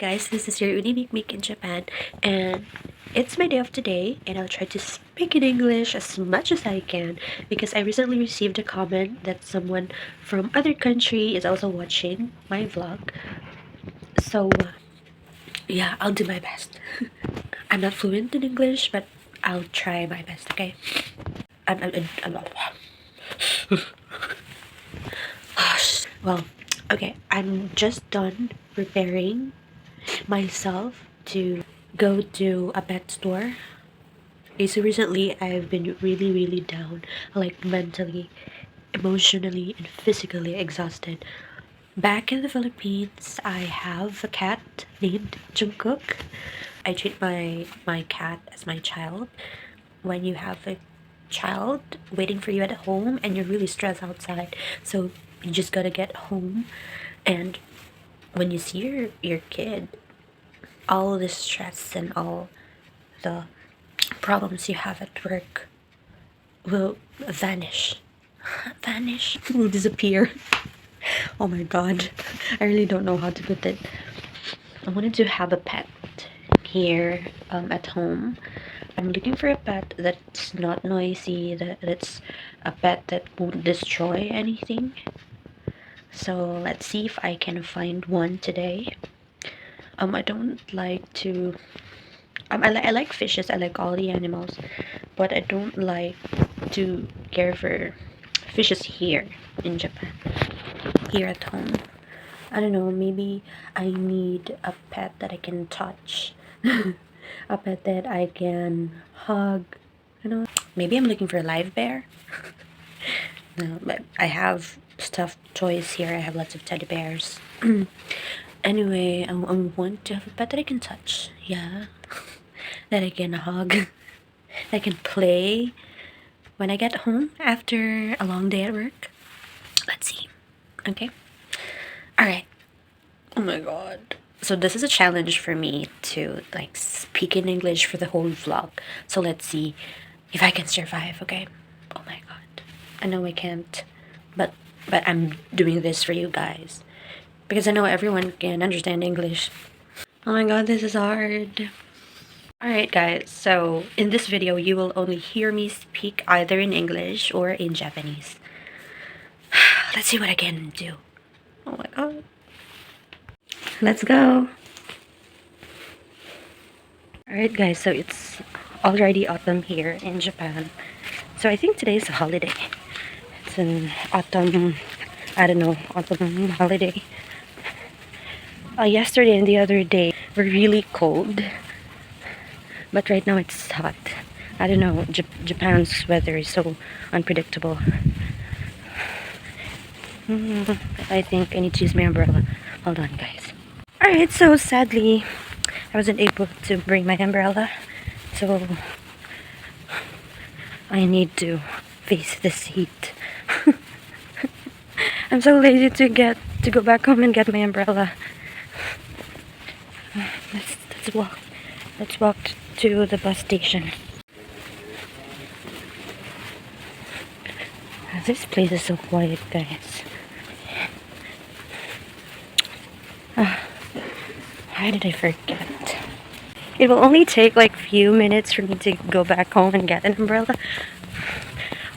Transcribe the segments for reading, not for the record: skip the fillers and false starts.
guys, this is your Unimik in Japan, and it's my day off today, and I'll try to speak in English as much as I can because I recently received a comment that someone from other country is also watching my vlog. So, yeah, I'll do my best. I'm not fluent in English, but I'll try my best, okay? I'm not. Well, okay, I'm just done preparing myself to go to a pet store. Okay, so recently I've been really down, like mentally, emotionally, and physically exhausted. Back in the Philippines, I have a cat named Jungkook. I treat my cat as my child. When you have a child waiting for you at home and you're really stressed outside, so you just gotta get home, and when you see your kid, all the stress and all the problems you have at work will vanish. Vanish. Will disappear. Oh my god. I really don't know how to put it. I wanted to have a pet here at home. I'm looking for a pet that's not noisy, that's a pet that won't destroy anything. So let's see if I can find one today. I don't like to I like fishes, I like all the animals, but I don't like to care for fishes here in Japan, here at home. I don't know, maybe I need a pet that I can touch, a pet that I can hug, you know. Maybe I'm looking for a live bear. No, but I have stuffed toys here, I have lots of teddy bears. Anyway, I want to have a pet that I can touch, yeah. That I can hug, that I can play when I get home after a long day at work. Let's see. Okay. Alright. Oh my god. So this is a challenge for me to like speak in English for the whole vlog. So let's see if I can survive, okay? Oh my god. I know I can't, but I'm doing this for you guys. Because I know everyone can understand English. Oh my god, this is hard. Alright guys, so in this video you will only hear me speak either in English or in Japanese. Let's see what I can do. Oh my god. Let's go. Alright guys, so it's already autumn here in Japan. So I think today is a holiday. It's an autumn, I don't know, autumn holiday. Yesterday and the other day were really cold. But right now it's hot. I don't know, Japan's weather is so unpredictable. I think I need to use my umbrella. Hold on guys. Alright, so sadly I wasn't able to bring my umbrella. So I need to face this heat. I'm so lazy to go back home and get my umbrella. Let's walk. Let's walk to the bus station. This place is so quiet, guys. Why did I forget? It will only take like few minutes for me to go back home and get an umbrella.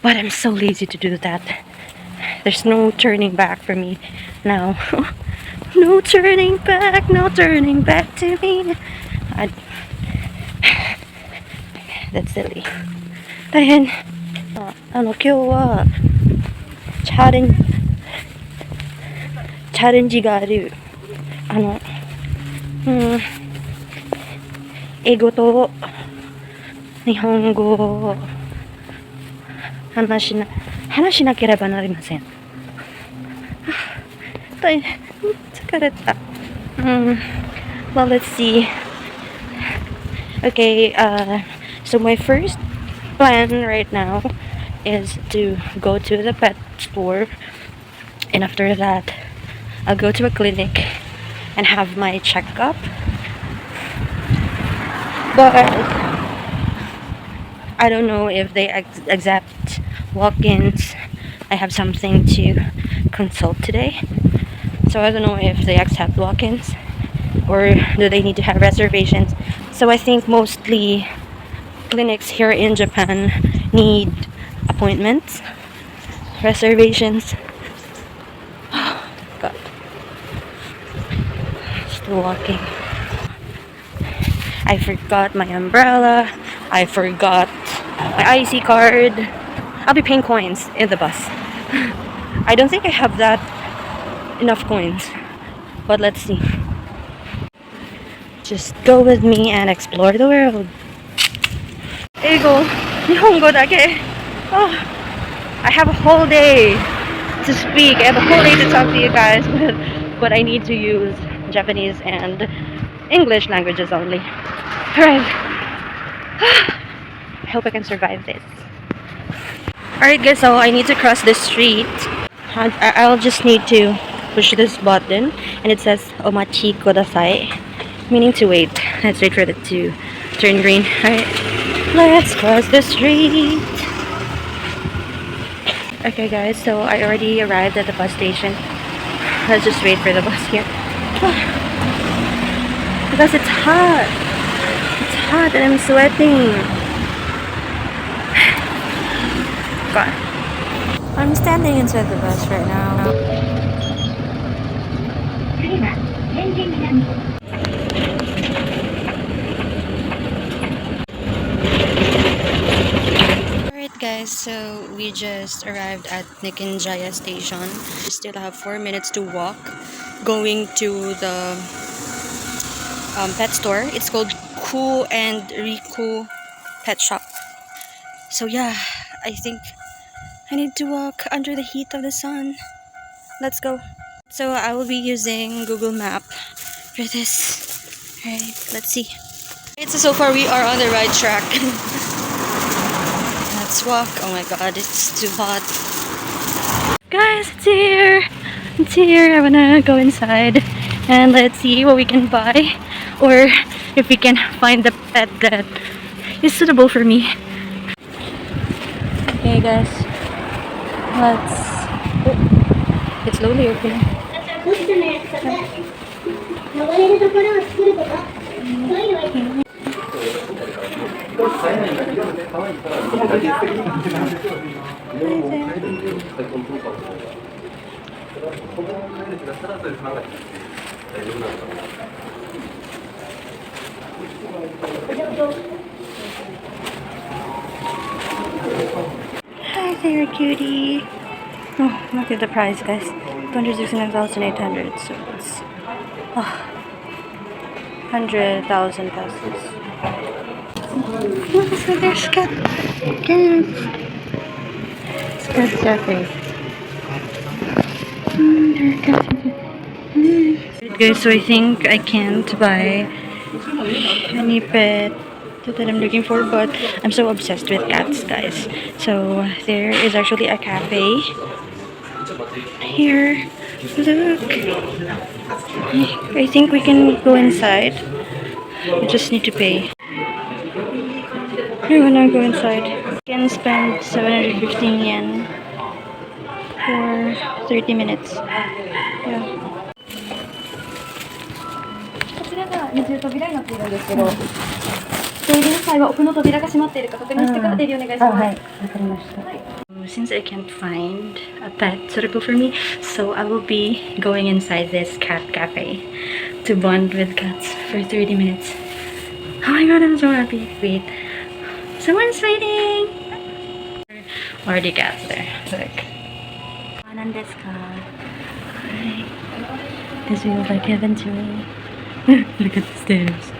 But I'm so lazy to do that. There's no turning back for me now. No turning back to me. That's silly. 大変。今日はチャレンジがある。英語と日本語を話しなければなりません。大変。疲れた。Well, let's see. Okay, so my first plan right now is to go to the pet store, and after that I'll go to a clinic and have my checkup. But I don't know if they accept walk-ins. I have something to consult today, so I don't know if they accept walk-ins. or do they need to have reservations? So I think mostly clinics here in Japan need appointments, reservations. God, still walking. I forgot my umbrella. I forgot my IC card. I'll be paying coins in the bus. I don't think I have that enough coins, but let's see. Just go with me and explore the world. Eigo, Nihongo dake. Oh, I have a whole day to speak. I have a whole day to talk to you guys, but I need to use Japanese and English languages only. Alright. I hope I can survive this. Alright guys, so I need to cross the street. I'll just need to push this button and it says Omachi Kudasai, meaning to wait. Let's wait for it to turn green. Alright, let's cross the street. Okay guys, so I already arrived at the bus station. Let's just wait for the bus here. Because it's hot. It's hot and I'm sweating. God. I'm standing inside the bus right now. Alright guys, so we just arrived at Nikinjaya station. We still have 4 minutes to walk going to the pet store. It's called Ku and Riku Pet Shop. So yeah, I think I need to walk under the heat of the sun. Let's go. So I will be using Google Map for this. Alright, let's see. So far we are on the right track. Let's walk. Oh my god, it's too hot. Guys, it's here. It's here. I wanna go inside and let's see what we can buy or if we can find the pet that is suitable for me. Okay guys, let's... Oh, it's slowly opening. Hi there, cutie. Oh, look at the price, guys. 269,800. So it's 100,000 pesos. Look, so there's cat. It's cat cafe. There are cats. Guys, so I think I can't buy any pet that I'm looking for, but I'm so obsessed with cats, guys. So there is actually a cafe here. Look, I think we can go inside. We just need to pay. I wanna go inside. You can spend 715 yen for 30 minutes. Yeah. こちらが二重扉になっているんですけど、出入りの際は奥の扉が閉まっているか確認してから出入りお願いします。はい、わかりました。Since I can't find a pet suitable for me, so I will be going inside this cat cafe to bond with cats for 30 minutes. Oh my god, I'm so happy. Wait, someone's waiting! Already cats there. Look. This feels like heaven to me. Look at the stairs.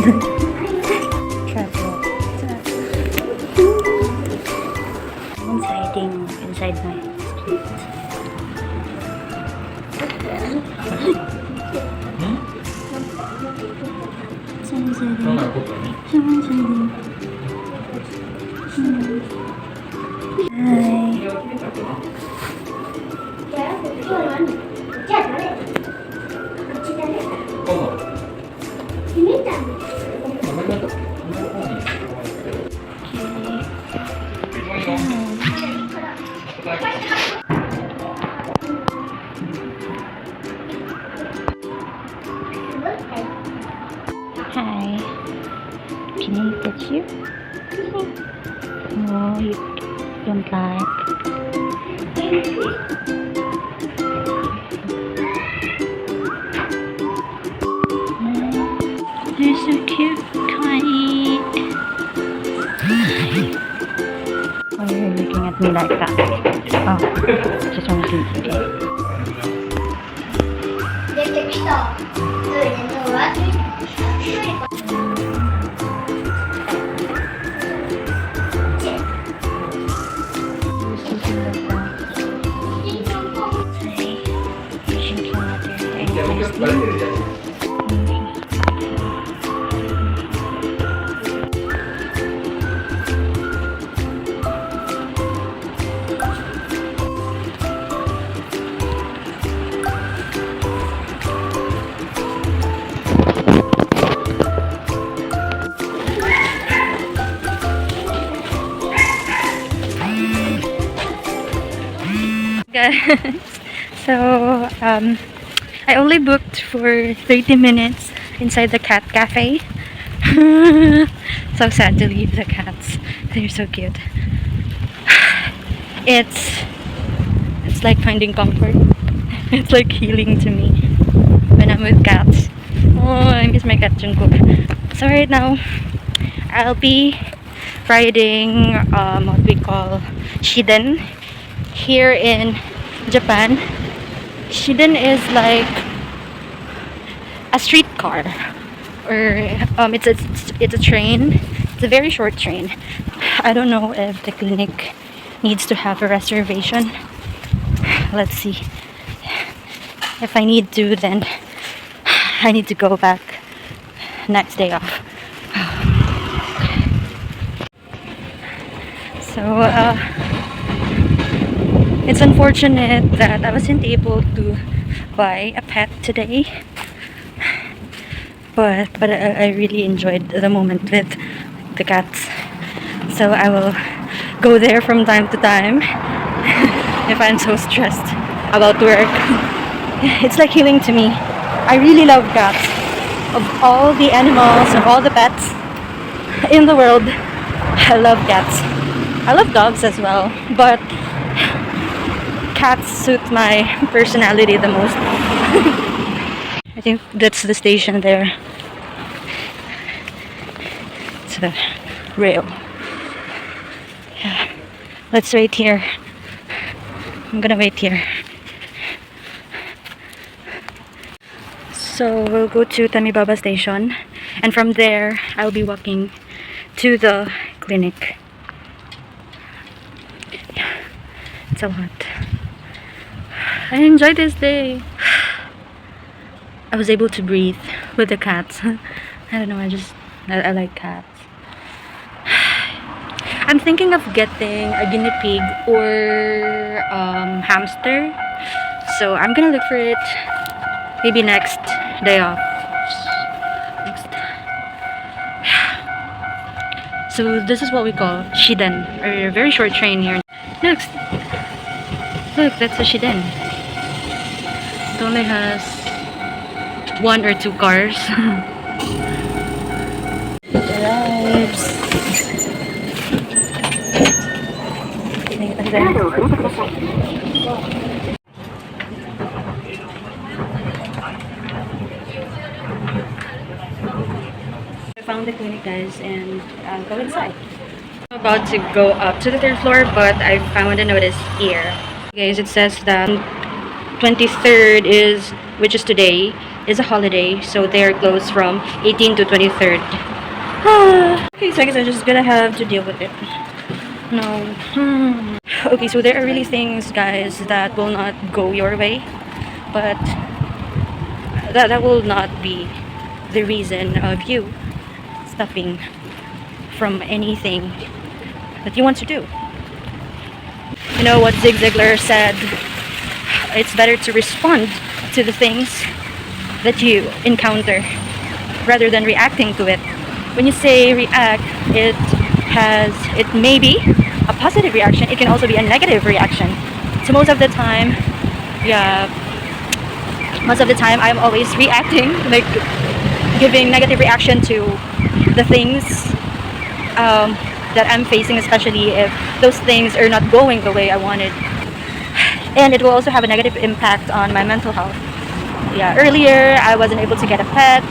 Travel. Someone's hiding inside my street. Someone's hiding. Someone's hiding. Hi. Hi. Can I touch you? No, you don't like. They're so cute. Kawaii. Why are you looking at me like that? Oh, just want to see you. 出てきた。トイレの脇。Guys, so I only booked for 30 minutes inside the cat cafe. So sad to leave the cats. They're so cute. It's like finding comfort. It's like healing to me when I'm with cats. Oh, I miss my cat Jungkook. So right now I'll be riding what we call Shiden here in Japan. Shiden is like a streetcar, or it's a train. It's a very short train. I don't know if the clinic needs to have a reservation. Let's see. If I need to, then I need to go back next day off. So it's unfortunate that I wasn't able to buy a pet today, but I really enjoyed the moment with the cats. So I will go there from time to time if I'm so stressed about work. It's like healing to me. I really love cats. Of all the animals, of all the pets in the world, I love cats. I love dogs as well, but cats suit my personality the most. I think that's the station there. It's the rail. Yeah. Let's wait here. I'm gonna wait here. So we'll go to Tamibaba station, and from there I'll be walking to the clinic. Yeah, it's a lot. I enjoyed this day. I was able to breathe with the cats. I don't know, I like cats. I'm thinking of getting a guinea pig or hamster. So I'm gonna look for it maybe next day off. So this is what we call Shiden, or a very short train here. Look, that's a Shiden. It only has 1 or 2 cars. It arrives. I found the clinic, guys, and I'll go inside. I'm about to go up to the 3rd floor, but I found a notice here. Guys, it says that 23rd which is today, is a holiday, so they're closed from 18 to 23rd. Okay, so I guess I'm just gonna have to deal with it. No. Okay, so there are really things, guys, that will not go your way, but that will not be the reason of you stopping from anything that you want to do. You know what Zig Ziglar said? It's better to respond to the things that you encounter rather than reacting to it. When you say react, it may be a positive reaction, it can also be a negative reaction. So most of the time, yeah, most of the time I'm always reacting, like giving negative reaction to the things that I'm facing, especially if those things are not going the way I wanted. And it will also have a negative impact on my mental health. Yeah, earlier I wasn't able to get a pet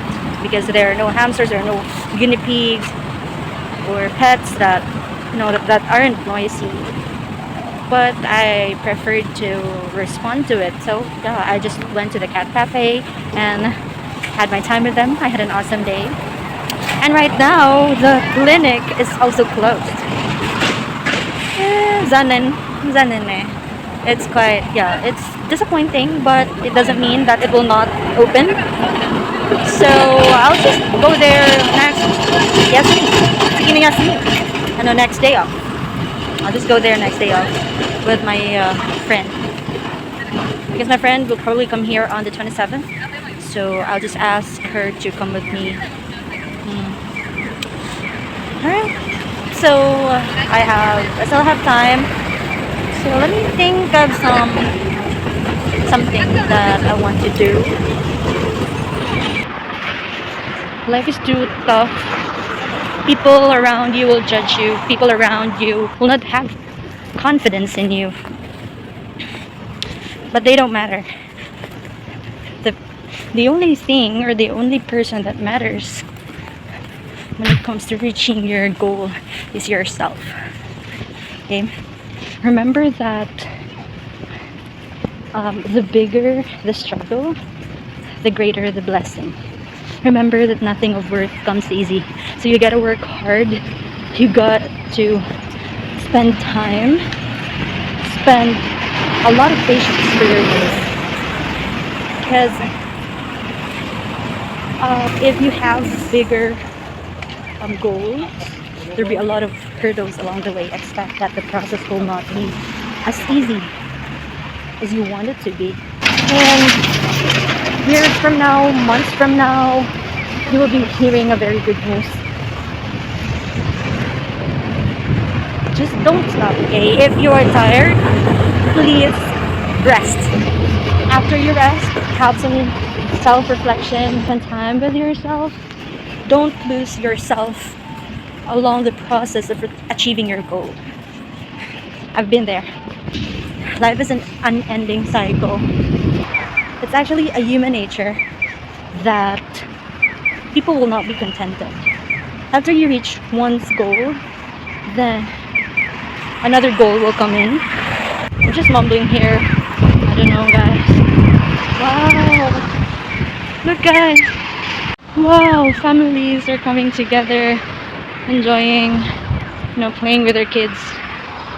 because there are no hamsters, there are no guinea pigs or pets that that aren't noisy. But I preferred to respond to it. So yeah, I just went to the cat cafe and had my time with them. I had an awesome day. And right now the clinic is also closed. Zanen, zanen eh. It's quite, yeah, it's disappointing, but it doesn't mean that it will not open. So I'll just go there next next day off. I'll just go there next day off with my friend, because my friend will probably come here on the 27th. So I'll just ask her to come with me. Alright. So I still have time. So let me think of something that I want to do. Life is too tough. People around you will judge you. People around you will not have confidence in you. But they don't matter. The only thing or the only person that matters when it comes to reaching your goal is yourself. Okay? Remember that the bigger the struggle, the greater the blessing. Remember that nothing of worth comes easy. So you gotta work hard. You got to spend time, spend a lot of patience for your goals. Because if you have bigger goals, there'll be a lot of hurdles along the way. Expect that the process will not be as easy as you want it to be. And years from now, months from now, you will be hearing a very good news. Just don't stop, okay? If you are tired, please rest. After you rest, have some self-reflection, spend time with yourself. Don't lose yourself along the process of achieving your goal. I've been there. Life is an unending cycle. It's actually a human nature that people will not be contented. After you reach one's goal, then another goal will come in. I'm just mumbling here. I don't know, guys. Wow. Look, guys. Wow, families are coming together, enjoying, playing with their kids.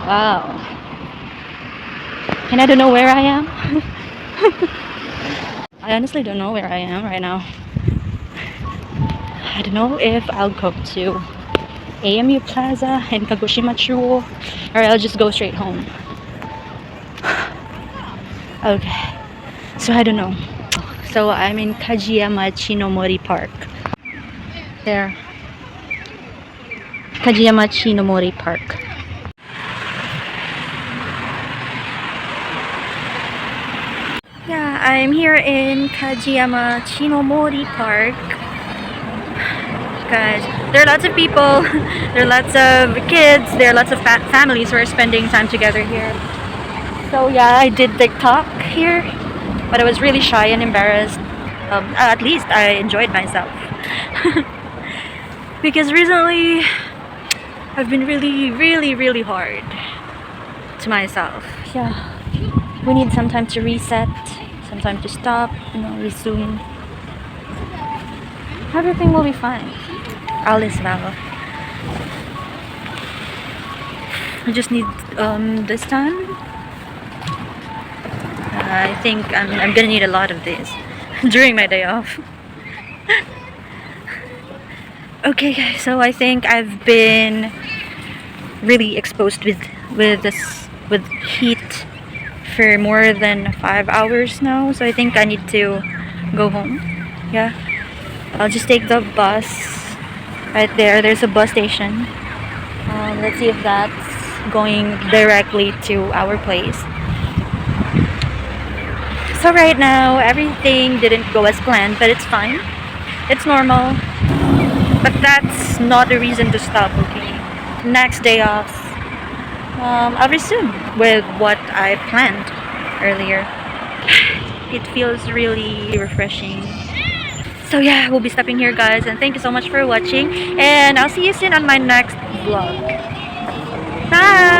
Wow. And I don't know where I am. I honestly don't know where I am right now. I don't know if I'll go to AMU Plaza in Kagoshima or I'll just go straight home. Okay, so I don't know. So I'm in Kageyama Chinomori Park. There. Kageyama Chinomori Park. Yeah, I'm here in Kageyama Chinomori Park. Guys, there are lots of people, there are lots of kids, there are lots of families who are spending time together here. So yeah, I did TikTok here, but I was really shy and embarrassed. At least I enjoyed myself. Because recently, I've been really hard to myself. Yeah, we need some time to reset, some time to stop, resume. Everything will be fine. All is well. I just need this time. I think I'm gonna need a lot of this during my day off. Okay, guys. So I think I've been really exposed with heat for more than 5 hours now. So I think I need to go home. Yeah, I'll just take the bus right there. There's a bus station. Let's see if that's going directly to our place. So right now everything didn't go as planned, but it's fine. It's normal. But that's not a reason to stop, okay? Next day off, I'll resume with what I planned earlier. It feels really refreshing. So yeah, we'll be stopping here, guys, and thank you so much for watching, and I'll see you soon on my next vlog. Bye!